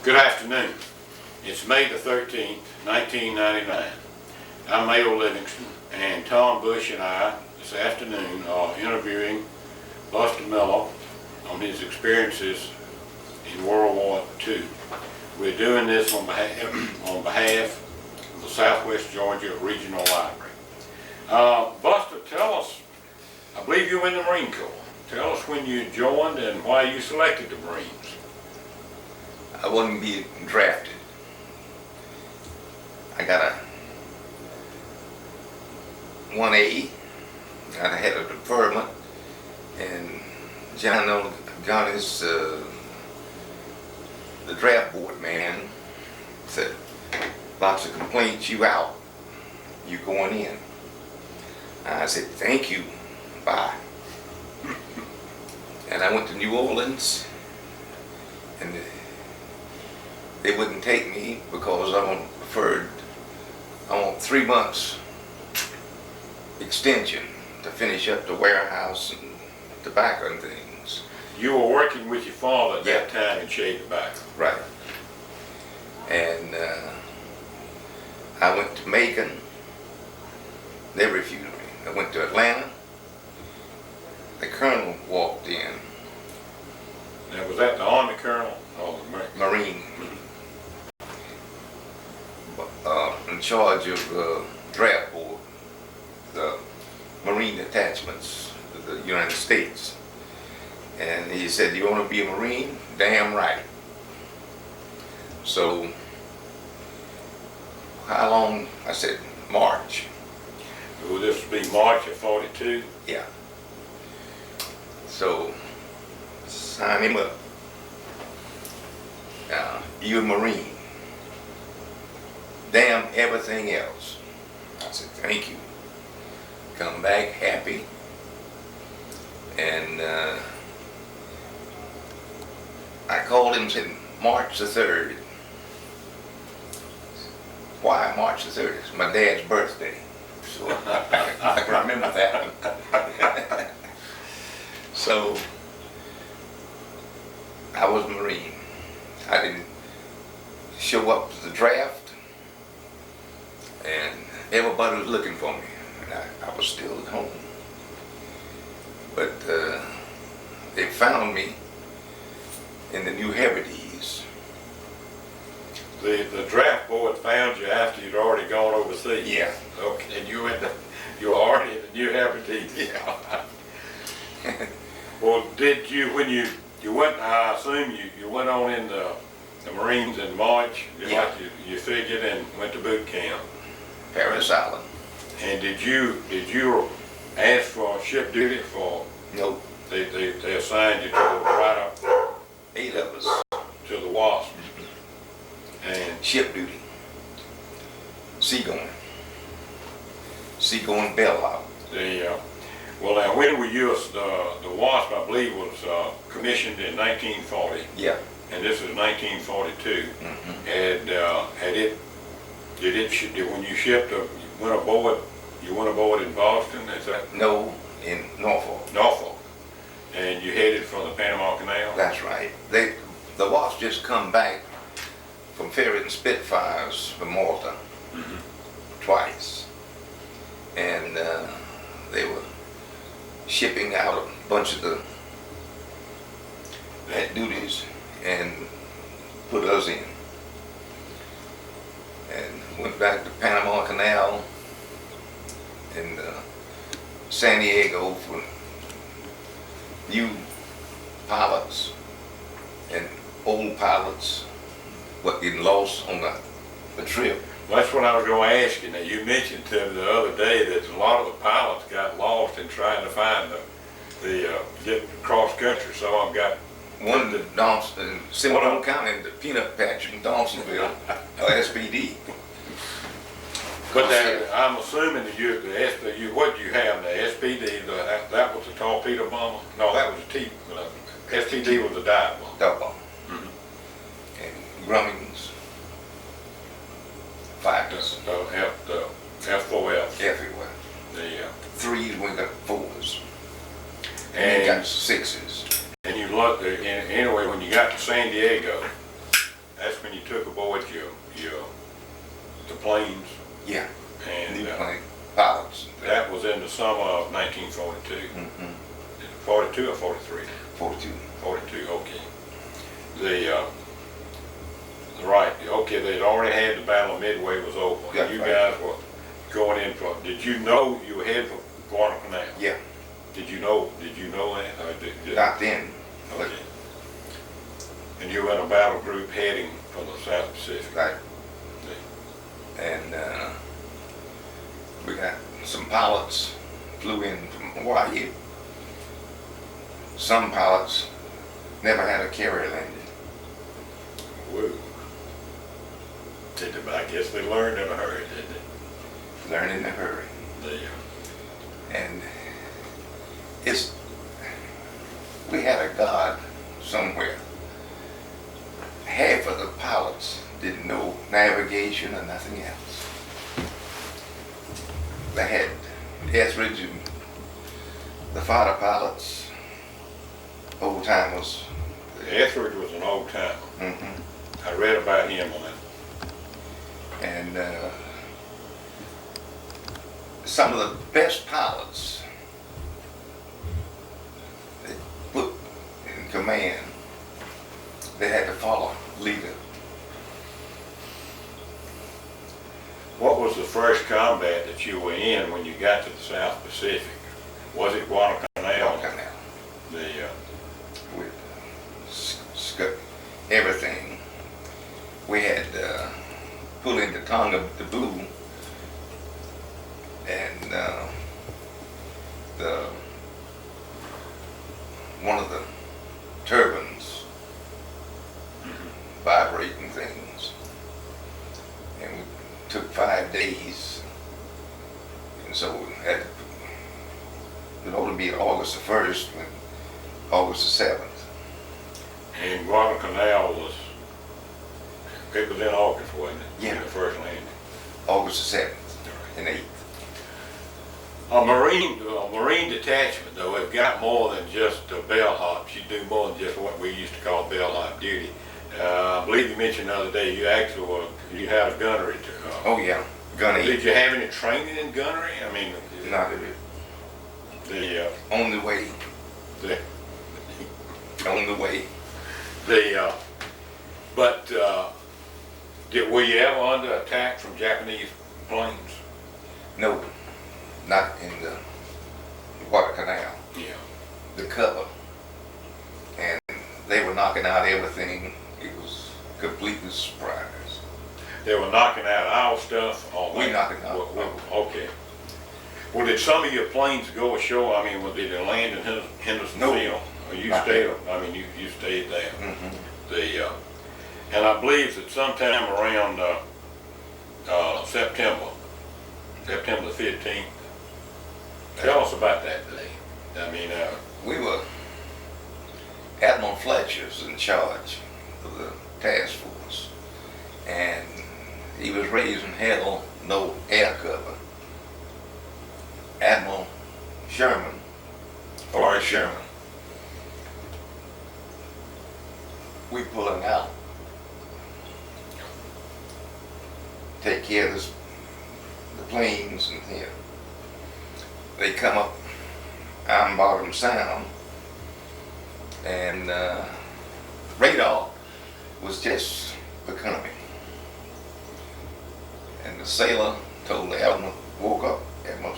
Good afternoon. It's May the 13th, 1999. I'm Mayo Livingston, and Tom Bush and I this afternoon are interviewing Buster Miller on his experiences in World War II. We're doing this on behalf of the Southwest Georgia Regional Library. Buster, tell us, I believe you were in the Marine Corps. Tell us when you joined and why you selected the Marines. I wasn't being drafted. I got a 1A. I had a deferment, and John is the draft board man. Said, lots of complaints, you out. You going in. I said, thank you, bye. And I went to New Orleans, and they wouldn't take me because I want 3 months extension to finish up the warehouse and tobacco and things. You were working with your father at that time in shade tobacco. Right. And I went to Macon. They refused me. I went to Atlanta. The colonel walked in. Now, was that the Army colonel or the Marine. In charge of draft board, the Marine attachments of the United States. And he said, you want to be a Marine? Damn right. So, how long? I said, March. Will this be March of 42? Yeah. So, sign him up. You're a Marine. Damn everything else. I said, thank you. Come back happy. And I called him and said, March the 3rd. Why March the 3rd? It's my dad's birthday. So I can remember that. So I was a Marine. I didn't show up to the draft, and everybody was looking for me. And I was still at home. But they found me in the New Hebrides. The draft board found you after you'd already gone overseas? Yeah. Okay, and you were already in the New Hebrides? Yeah. Well, did you, when you went, I assume you went on in the Marines in March, Yeah. Like you figured, and went to boot camp? Paris Island. And did you ask for ship duty for? Nope. They assigned you to right up 8 of us. to the Wasp. And Ship duty. Seagoing. Seagoing bailout. well, now when were you? The Wasp, I believe, was commissioned in 1940. Yeah. And this is 1942. Mm-hmm. And when you shipped, you went aboard in Boston, is that? No, in Norfolk. Norfolk. And you headed for the Panama Canal? That's right. The Wasp just come back from ferrying Spitfires from Malta twice. And they were shipping out a bunch of the duties and put us in. And went back to Panama Canal and San Diego for new pilots and old pilots what getting lost on the trip. Well, that's what I was going to ask you. Now, you mentioned to me the other day that a lot of the pilots got lost in trying to find get across country. So I've got one to Dawson, Seminole County, the peanut patch in Dawsonville, SPD. But I'm assuming that what you have, the SPD, that was a torpedo bomber? No, that was a SPD was a dive bomber. Dive bomber. And Grummings, 5 dozen. F4F. Everywhere. The 3s went up 4s. And And they got 6s. And you looked, anyway, when you got to San Diego, that's you took aboard the planes, Yeah. and New plane pilots. that was in the summer of 1942. Mm-hmm. 42 or 43? 42. 42, okay. Right, okay, they'd already had the Battle of Midway was over. Yeah, You right. guys were going in for, did you know you were headed for Guadalcanal? Yeah. Did you know that? Or Not then. But okay. And you were in a battle group heading for the South Pacific? right. And we got some pilots flew in from Hawaii. Some pilots never had a carrier landing. Whoa. I guess they learned in a hurry, didn't they? Learn in a hurry. And we had a God somewhere. Half of the pilots didn't know navigation or nothing else. They had Etheridge and the fighter pilots, old timers. Etheridge was an old timer. Mm-hmm. I read about him on it. And some of the best pilots they put in command, they had to follow leader. What was the first combat that you were in when you got to the South Pacific? Was it Guadalcanal? Guadalcanal. With everything. We had pull into Tonga Taboo, and one of the turbines vibrating things, and we took 5 days, and so it ought to be August the 1st, when August the 7th. And Guadalcanal was in August, wasn't it? Yeah. The first landing. August the 7th and 8th. A Marine detachment, though, have got more than just bellhops. You do more than just what we used to call bellhop duty. I believe you mentioned the other day you actually you had a gunnery. Oh yeah, gunnery. Did you have any training in gunnery? I mean, Not on the way. On the way. But were you ever under attack from Japanese planes? No, not in the Guadalcanal. Yeah. The cover, and they were knocking out everything. It was completely surprise. They were knocking out our stuff. We knocking out. Okay. Well, did some of your planes go ashore? I mean, did they land in Henderson No. Field? Or you Not stayed? there. I mean, you stayed there. Mm-hmm. And I believe that sometime around September the 15th. Tell us about that day. I mean, We were, Admiral Fletcher's in charge of the task force, and he was raising hell, no air cover. Admiral Sherman, Forrest Sherman. we pulling out, take care of the planes, and here they come up Iron Bottom Sound, and radar was just becoming, and the sailor told the admiral, woke up, Admiral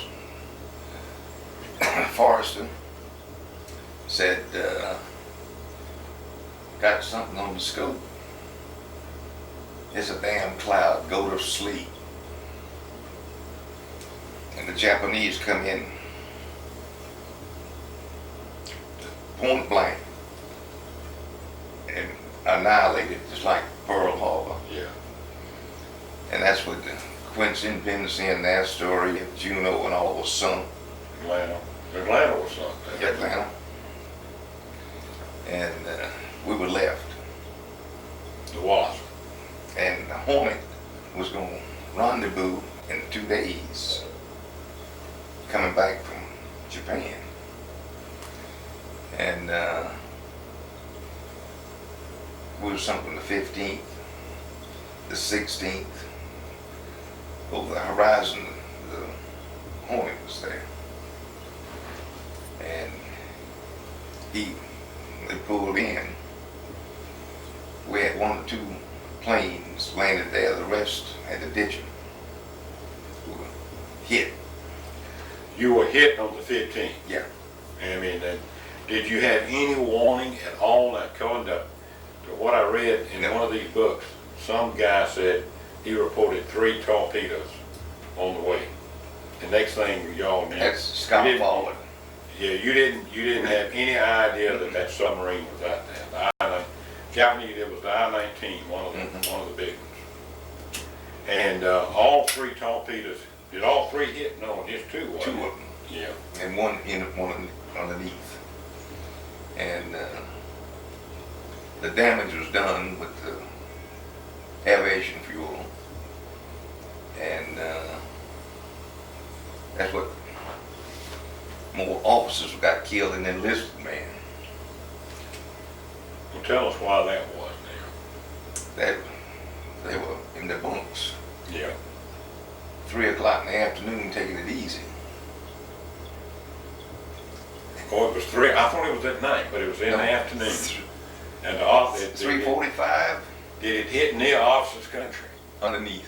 Forrester said, got something on the scope. It's a damn cloud, go to sleep. And the Japanese come in point blank and annihilated, just like Pearl Harbor. Yeah. And that's what the Quincy and Penncy and that story of Juneau and all was sunk. Atlanta was sunk. Atlanta. And we were left. The Wasp. And the Hornet was going to rendezvous in 2 days, coming back from Japan. And we were sunk on the 15th, the 16th, over the horizon, the Hornet was there. And they pulled in. We had 1 or 2 planes landed there, the rest had to ditch them. We were hit. You were hit on the 15th. Yeah. I mean, did you have any warning at all? Now, according to what I read in one of these books, some guy said he reported 3 torpedoes on the way. The next thing y'all knew, That's Scott Fowler. yeah, you didn't have any idea that that submarine was out there. Japanese, it was the I-19, one of the big ones. And all 3 torpedoes, did all 3 hit? No, just 2. 2 of them. Yeah. And one underneath. And the damage was done with the aviation fuel. And that's what more officers got killed than enlisted men. Well, tell us why that was now. That they were in their bunks. Yeah. 3 o'clock in the afternoon, taking it easy. Oh, it was 3. I thought it was at night, but it was in the afternoon. And the 3:45 did it hit near officers' country? underneath,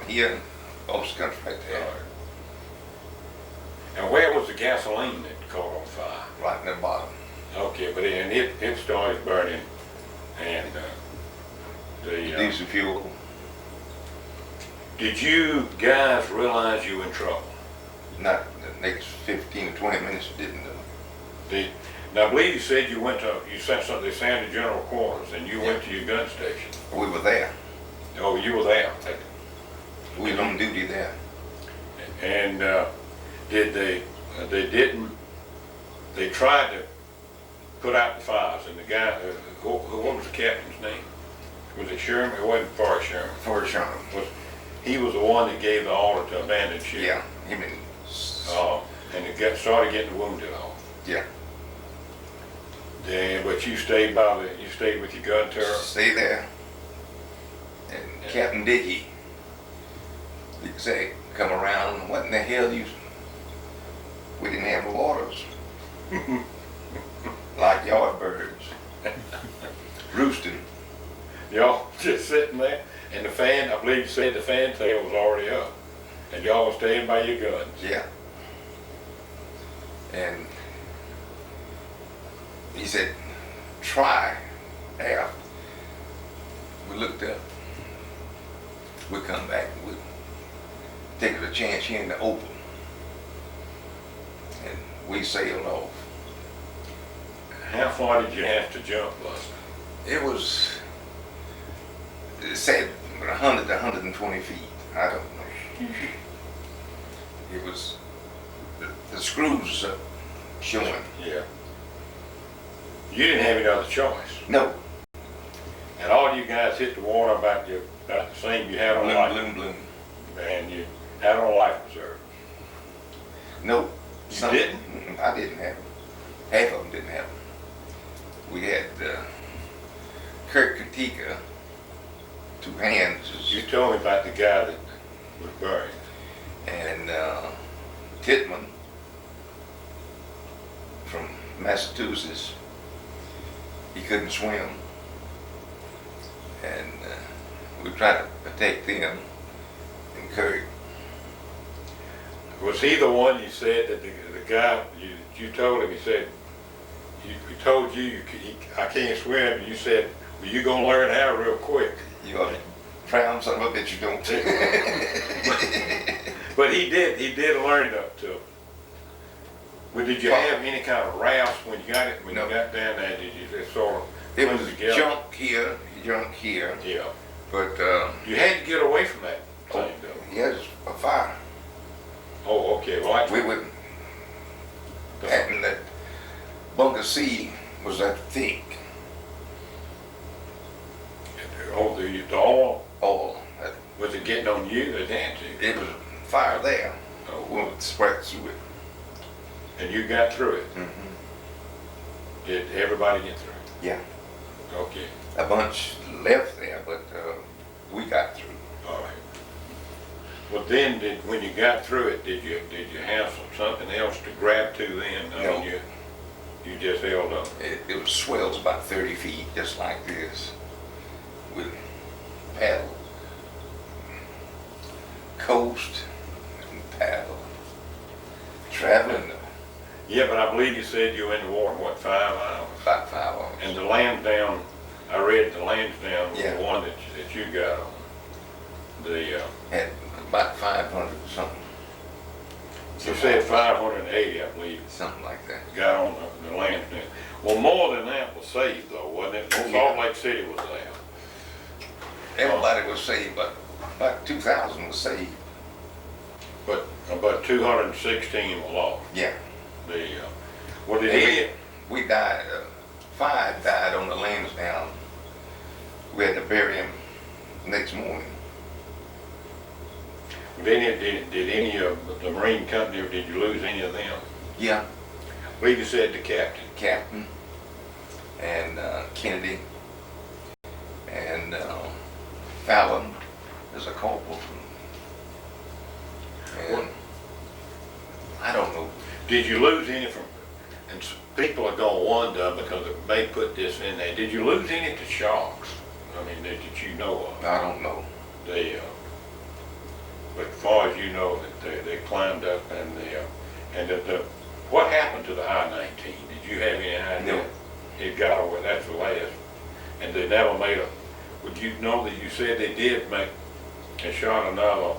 here, officers' country right there, And where was the gasoline that caught on fire? right in the bottom. Okay, but it started burning, and Diesel fuel. did you guys realize you were in trouble? Not the next 15 or 20 minutes, didn't know. Now, I believe you said you sent something, they sent to general quarters, and you went to your gun station. We were there. Oh, you were there. We was on duty there. And they tried to put out the fires, and the guy, what was the captain's name? Was it Sherman? It wasn't Forrest Sherman. Forrest Sherman. He was the one that gave the order to abandon ship. Yeah, him and... And it started getting wounded off. Yeah. But you stayed with your gun turret. Stay there. And Captain Dickey, he said, come around, what in the hell we didn't have no orders. Like yard birds. Roosting. Y'all just sitting there, and the fan, I believe you said the fan tail was already up. And y'all were staying by your guns. Yeah. And he said, try aft. We looked up. We come back. We take a chance here in the open. And we sailed off. How far did you have to jump, Buster? It was, it said 100 to 120 feet. I don't know. It was, the screws showing. Yeah. You didn't have any other choice. No. And all you guys hit the water about the same you had on life. Bloom. And you had on life preserve. No. You didn't? I didn't have them. Half of them didn't have them. We had Kurt Katika, 2 hands. You told me about the guy that was buried. And Titman from Massachusetts, he couldn't swim. And we tried to protect them. And Kurt. Was he the one you said that the guy, you told him, he said, he told you, I can't swim, and you said, well, you gonna learn how real quick. You ought to frown son of a bitch you don't take. But he did learn it up to. Well, did you have any kind of rafts when you got it, when you got down there? Did you just sort of It put was together? junk here, Yeah. but You had to get away from that thing, though. he has a fire. Oh, okay. Well, We would, and that bunker C was that thick. Oh, the oil, All was it getting on you? It had to. it was fire there. Oh, We would spread through it. and you got through it. Mm-hmm. Did everybody get through it? Yeah. Okay. A bunch left there, but we got through. All right. Well, then, when you got through it, did you have something else to grab to then? I No. mean, you just held up. It was swells about 30 feet, just like this, with paddle, coast, and paddle, traveling Yeah, but I believe you said you were in the water, what, 5 hours? about 5 hours. And the Lansdowne, I read the Lansdowne was Yeah. the one that you got on. The, Had about 500 something. you said 580, I believe, Something like that. got on the Lansdowne. Well, more than that was saved though, wasn't it? Oh, yeah. Salt Lake City was there. Everybody was saved, but about 2,000 was saved. But about 216 were lost. Yeah. What did And you we died, 5 died on the Lansdowne. We had to bury him next morning. Did any of the Marine Company, or did you lose any of them? Yeah. I believe you said the captain. Captain and Kennedy and Fallon is a corporal. And I don't know. Did you lose any from, and people are gonna wonder because they put this in there, did you lose any to sharks? I mean, that you know of? I don't know. But as far as you know, that they climbed up and what happened to the I-19? Did you have any idea? No. It got away, that's the last. And they never made would you know that you said they did they shot another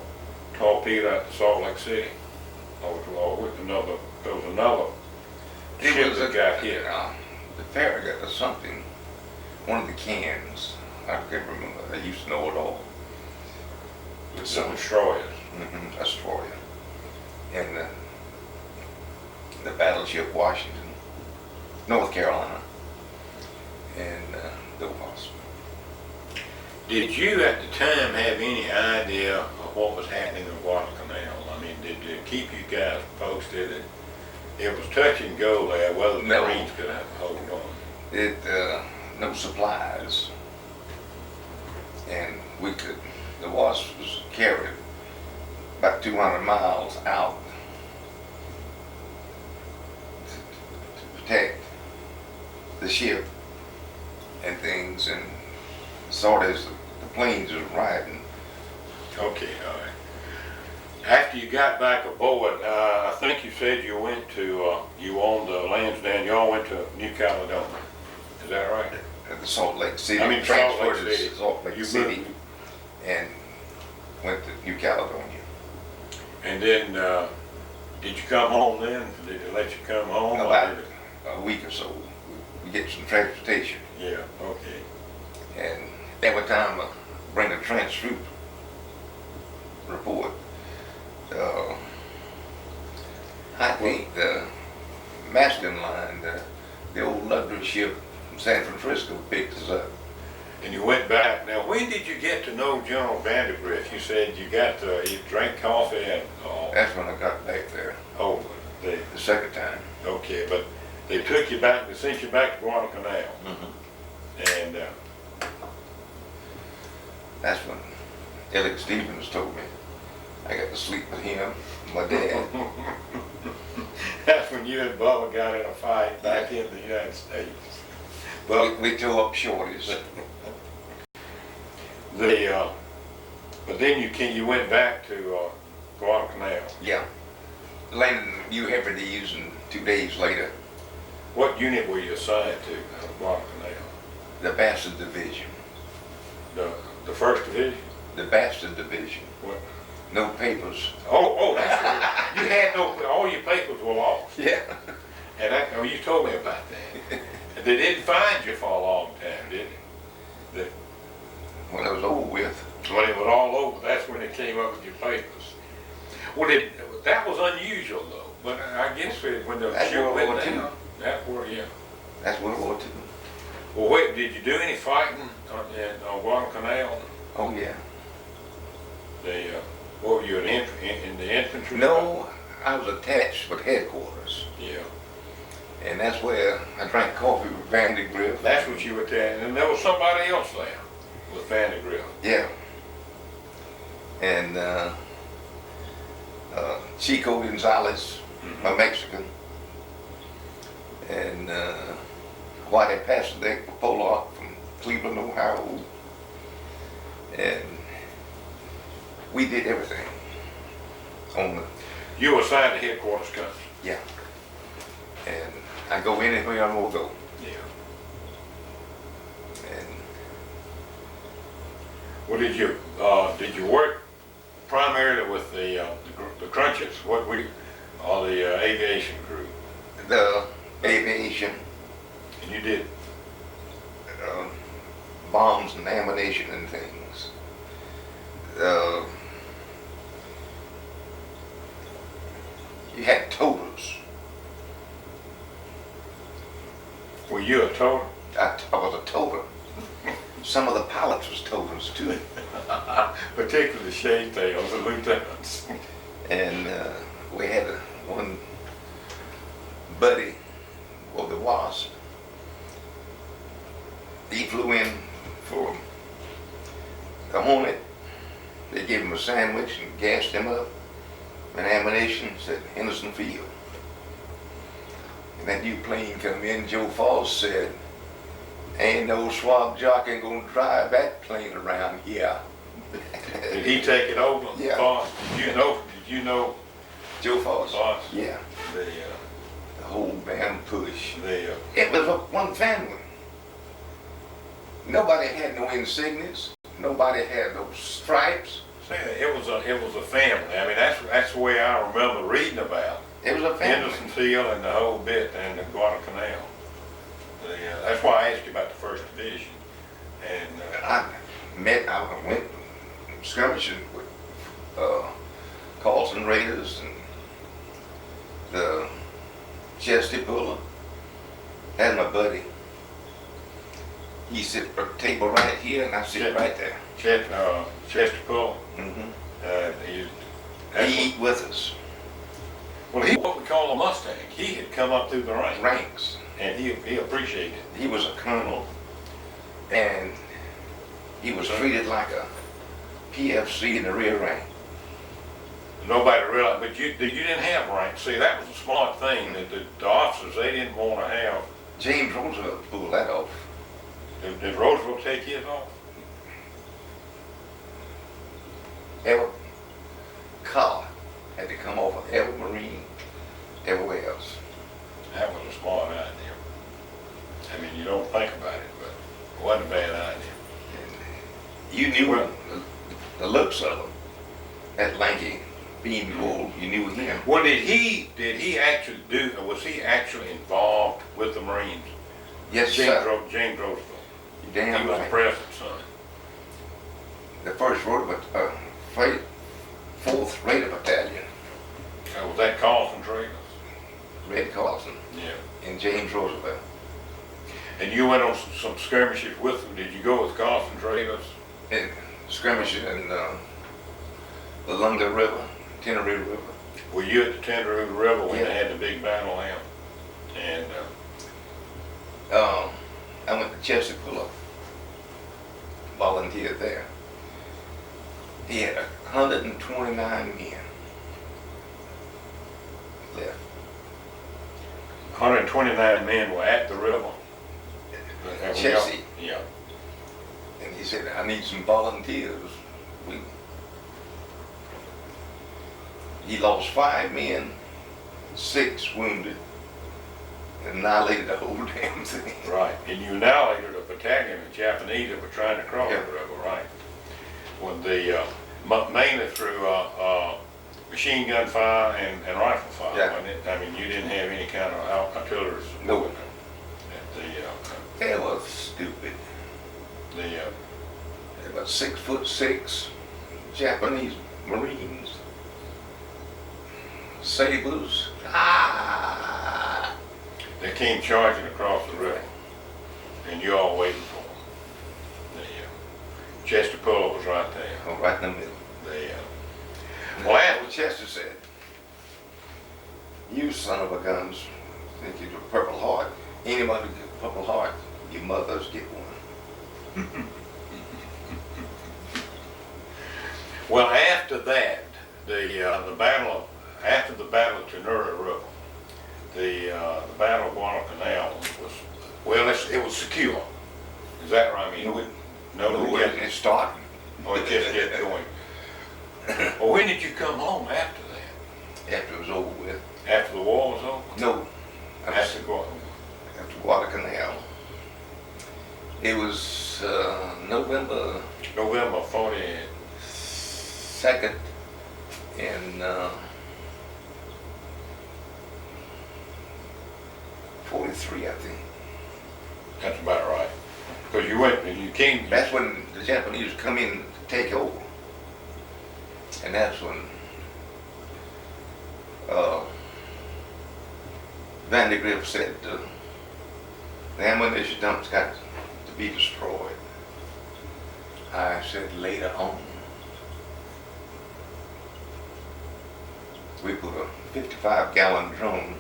torpedo at Salt Lake City? Or with there was another ship that got hit. The Farragut or something, one of the cans, I can't remember, I used to know it all. With some destroyers. A destroyer. And the battleship Washington, North Carolina, and the Wasp. Did you at the time have any idea of what was happening in Guadalcanal? I mean, did it keep you guys posted? It was touch and go there, whether the No. Marines could have hold on. No supplies. And the Wasp was carried about 200 miles out to protect the ship and things, and sort of as the planes was riding. Okay, all right. After you got back aboard, I think you said you went to, you owned the Lansdowne, you all went to New Caledonia. Is that right? At the Salt Lake City. I mean, transferred Salt Lake to City. Salt Lake You City moved. and went to New Caledonia. And then, did you come home then? Did they let you come home? or About did it- a week or so. We get some transportation. Yeah, okay. And every time I bring a trench troop report, I think the masking line, the old luxury ship from San Francisco picked us up. And you went back. Now, when did you get to know General Bainbridge? You said you you drank coffee and, That's when I got back there, the second time. okay, but they took you back, they sent you back to Guadalcanal. And, That's when Elliot Stevens told me I got to sleep with him, my dad. that's when you and Bubba got in a fight back in the United States. But We tore up shorties. but then you went back to Guadalcanal. Yeah. Landed in New Hebrides and 2 days later, What unit were you assigned to Guadalcanal? the Bastard Division. The first division? The Bastard Division. What? No papers. Oh, that's right. You had all your papers were lost. Yeah. And you told me about that. And they didn't find you for a long time, did they? When it was over with. When it was all over, that's when they came up with your papers. Well, that was unusual though, but I guess when the That's ship World went War II. down, that were, yeah. That's World War II. Well, wait, did you do any fighting on Guadalcanal? Oh yeah. What were you, in the infantry? No, I was attached with headquarters. Yeah. And that's where I drank coffee with Vandy Griff. That's what you were telling, and there was somebody else there with Vandergrift. Yeah. and Chico Gonzalez, a Mexican, and Whitey Pasadek Pollock from Cleveland, Ohio, and we did everything on the. You were assigned to headquarters company. Yeah. And I go anywhere I want to go. Yeah. And Well, did you work primarily with the crunches? What were you, or the aviation crew? the aviation, And you did. bombs and ammunition and things. You had totals. Were you a total? I was a total. Some of the pilots was totals too. Particularly the shade tails, the lieutenants. And we had one buddy of the Wasp. He flew in for the Hornet. They gave him a sandwich and gassed him up. And ammunition said Henderson Field. And that new plane come in, Joe Falls said, "Ain't no swab jockey gonna drive that plane around here." Did he take it over? Yeah. Boss? Did you know Joe Falls? Boss? Yeah. The whole damn push. It was one family. Nobody had no insignias. Nobody had no stripes. It was a family. I mean, that's the way I remember reading about It was a family. Henderson Field and the whole bit and the Guadalcanal. That's why I asked you about the first division. And I went skirmishing with Carlson Raiders and the Chesty Puller. That's my buddy. He sit at a table right here and I sit right there. Chester Pull. He eat with us. Well, he what we call a Mustang. He had come up through the Ranks. and he appreciated it. He was a colonel and he was treated like a PFC in the rear rank. Nobody realized, but you didn't have rank. See, that was a smart thing that the officers, they didn't want to have. James Roosevelt pulled that off. Did Roosevelt take his off? Every car had to come off of every Marine, everywhere else. That was a smart idea. I mean, you don't think about it, but it wasn't a bad idea. And you knew the looks of him. That lanky beam bull, you knew him. Well, did he actually do, or was he actually involved with the Marines? Yes, James sir. Roosevelt. You damn He was the right. president's son. The first Roosevelt, 4th Raider Battalion, Was that Carlson Trailers? Red Carlson, Yeah. and James Roosevelt. And you went on some skirmishes with them. Did you go with Carlson Trailers? And skirmishing in the Lunga River, Tenerife River. Were you at the Tenerife River when Yeah. they had the big battle there? And I went to Chesapeake, volunteered there. He had 129 men left. 129 men were at the river. Chelsea. Yeah. And he said, "I need some volunteers." He lost 5 men, 6 wounded, and annihilated the whole damn thing. Right. And you annihilated a battalion of Japanese that were trying to cross Yeah. the river, right? Well, mainly through machine gun fire and rifle fire, Yeah. wasn't it? I mean, you didn't have any kind of artillery support. No. At That was stupid. About 6'6" Japanese Marines, sabers. They came charging across the river, and you all waiting for them. Chester Puller was right there. Oh, right in the middle. Well, Well, Chester said, "You son of a guns think you're a Purple Heart. Anybody get a Purple Heart, your mothers get one." Well, after that, after the Battle of Ternura River, the Battle of Guadalcanal was, well, it was secure. Is that right? I mean, It started. Oh, it just kept going. Well, when did you come home after that? After it was over with. After the war was over? No. After Guadalcanal. It was November November 2nd in 43, I think. That's about right. Because you went and you came. That's when the Japanese come in to take over. And that's when Vandergrift said the ammunition dumps got to be destroyed. I said later on. We put a 55-gallon drum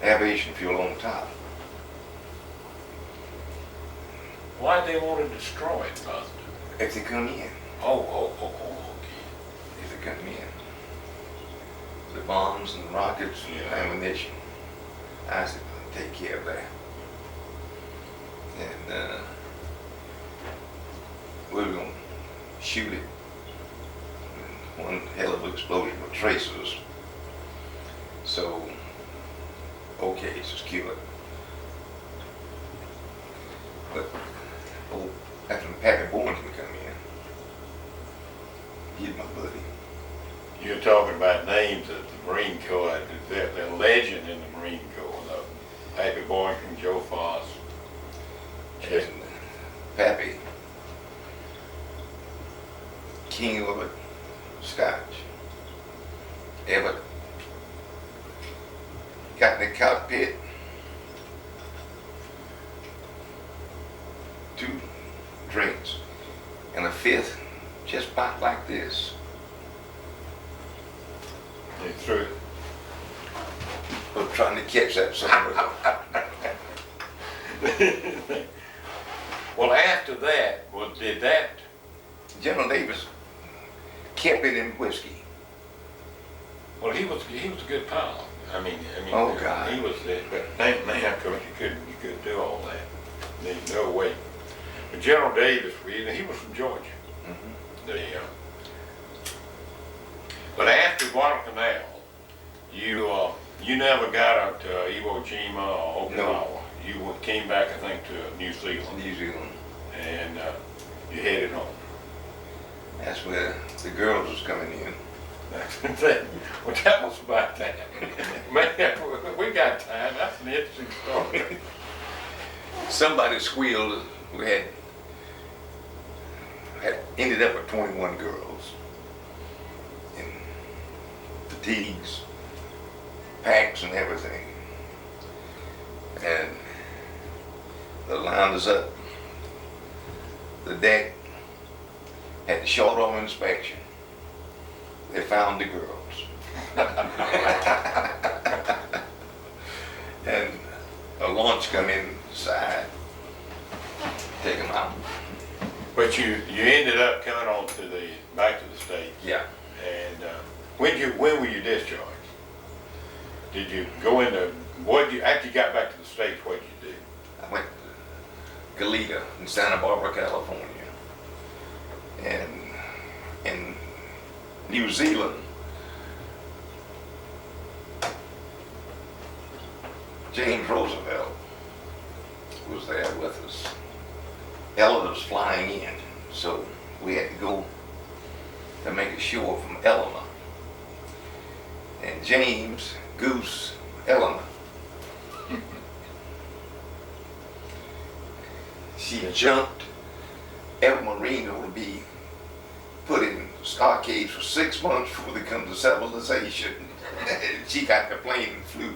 aviation fuel on top. Why'd they want to destroy it, Buster? If they come in. Okay. If they come in. The bombs and rockets and ammunition. I said, take care of that. And we were going to shoot it. And one hell of an explosion with tracers. So, okay, it's secured. But that's when Pappy Boynton come in. He's my buddy. You're talking about names of the Marine Corps. They're legend in the Marine Corps. Pappy Boynton, Joe Foss. And Pappy, king of it, Scotch. Ever got in the cockpit, 2 drinks, and a 5th just about like this. They threw it. We're trying to catch that somewhere. Well, after that, did that? General Davis kept it in whiskey. Well, he was a good pilot. I mean, Oh, God. He was the, but thank man, because you couldn't do all that. There's no way. But General Davis, he was from Georgia. Mm-hmm. But after Guadalcanal, you never got out to Iwo Jima or Okinawa. No. You came back, I think, to New Zealand. New Zealand. And you headed home. That's where the girls was coming in. Well, tell us about that. Man, we got time. That's an interesting story. Somebody squealed. We had ended up with 21 girls in fatigues, packs, and everything. And they lined us up. The deck had the short arm inspection. They found the girls. And a launch come inside, take them out. But you ended up coming on back to the States. Yeah. And when were you discharged? Did you go into, after you got back to the States, what did you do? I went to Goleta in Santa Barbara, California. And in New Zealand, James Roosevelt was there with us. Ella was flying in, so we had to go to make a show from Elena. And James Goose Elena, she jumped. Every Marine ought to be put in stockades for 6 months before they come to civilization. She got the plane and flew.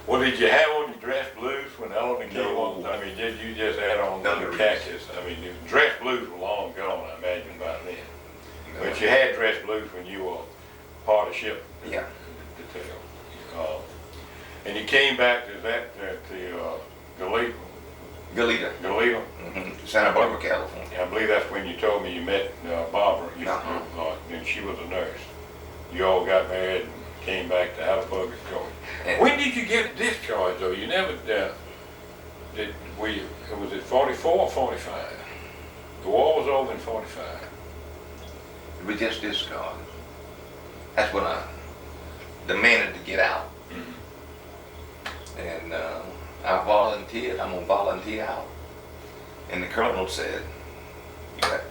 Well, did you have on your dress blues when Ellen came on? I mean, did you just add on the khakis? I mean, the dress blues were long gone, I imagine, by then. No. But you had dress blues when you were part of ship. Yeah. And you came back to that, to Goleta. Galita. Galita? Santa Barbara, California. I believe that's when you told me you met Barbara, and she was a nurse. You all got married and came back to Albuquerque. When did you get discharged though? You never, was it 44 or 45? The war was over in 45. We just discharged. That's when I demanded to get out. And I volunteered, I'm gonna volunteer out. And the colonel said, you got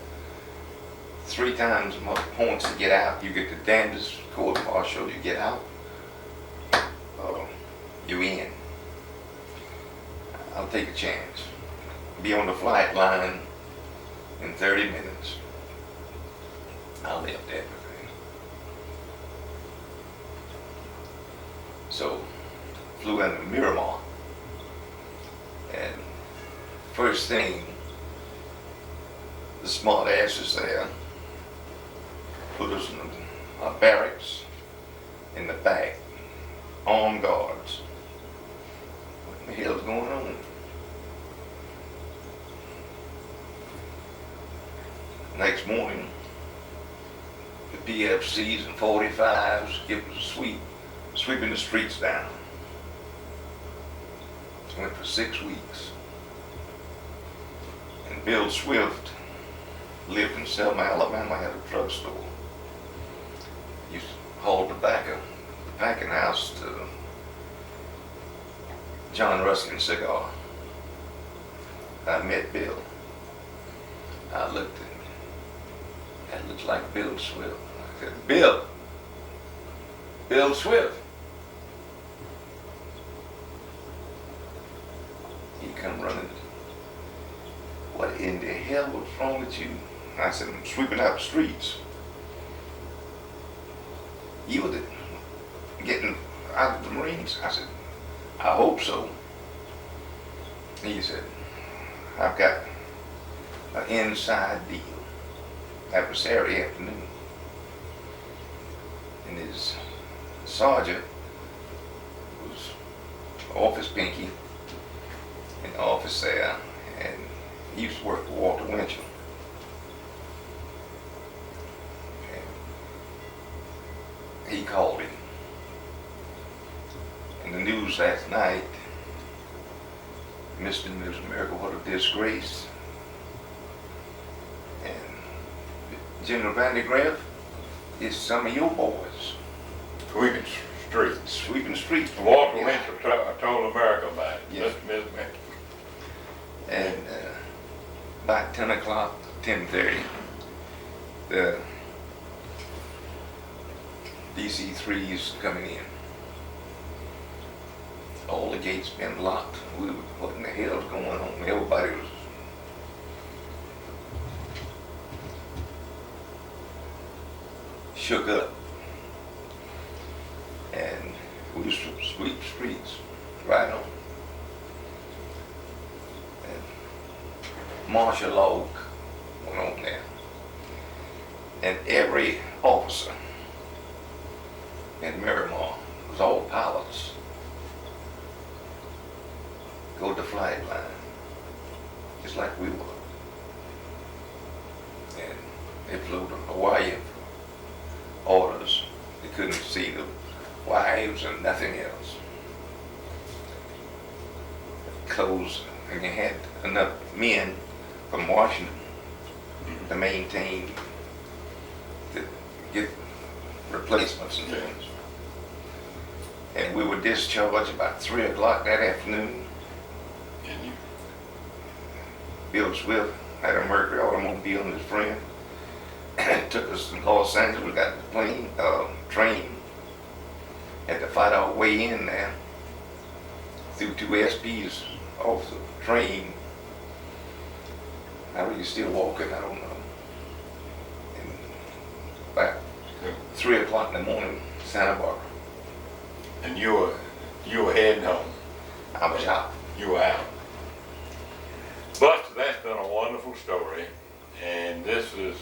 3 times more points to get out. You get the damnedest court martial, you get out, you in. I'll take a chance. Be on the flight line in 30 minutes. I left everything. So, flew into Miramar. And first thing, the smart asses there put us in a barracks in the back, armed guards. What the hell's going on? Next morning, the PFCs and 45s give us a sweep, sweeping the streets down. Went for 6 weeks. And Bill Swift lived in Selma, Alabama, had a drugstore. Used to haul tobacco, the packing house to John Ruskin Cigar. I met Bill. I looked at him. That looks like Bill Swift. I said, Bill Swift. He come running. What in the hell was wrong with you? I said, I'm sweeping out the streets. You were getting out of the Marines? I said, I hope so. He said, I've got an inside deal. That was Saturday afternoon. And his sergeant was office pinky in the office there, and he used to work for Walter Winchell. And he called him. And the news last night, Mr. and Mrs. America, what a disgrace. And General Van de Graaff is some of your boys. Sweeping streets. Sweeping streets. Walter Winchell told America about it. Yes. Mr. Winchell. And about 10 o'clock, 10:30, the DC-3s coming in. All the gates been locked. We were, what in the hell's going on? Everybody was shook up. And we used to sweep streets right on. And martial law went on there. And every officer in Miramar was all pilots. Go to the flight line, just like we were. And they flew to Hawaii for orders. They couldn't see the wives and nothing else. Clothes, and you had enough men from Washington to maintain, to get replacements and things. And we were discharged about 3 o'clock that afternoon. And you? Bill Swift had a Mercury automobile and his friend. Took us to Los Angeles. We got the plane, train. Had to fight our way in there through 2 SPs off the train. How are you still walking? I don't know. And about 3 o'clock in the morning, Santa Barbara. And you were heading home. I was out. You were out. Buster, that's been a wonderful story, and this was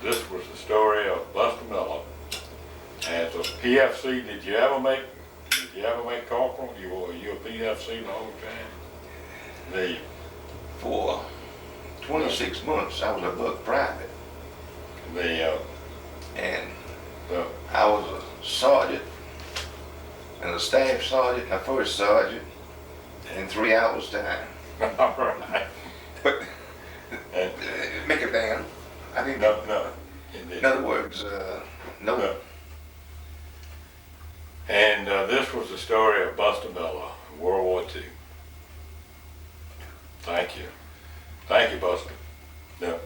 the story of Buster Miller as a PFC. Did you ever make corporal? You were a PFC the whole time? For 26 months, I was a buck private, and I was a sergeant and a staff sergeant, my first sergeant, in 3 hours time. All right. But make it down. I didn't. No. In other words, no. No. And this was the story of Buster Miller, World War II. Thank you. Thank you, Buster. Yeah.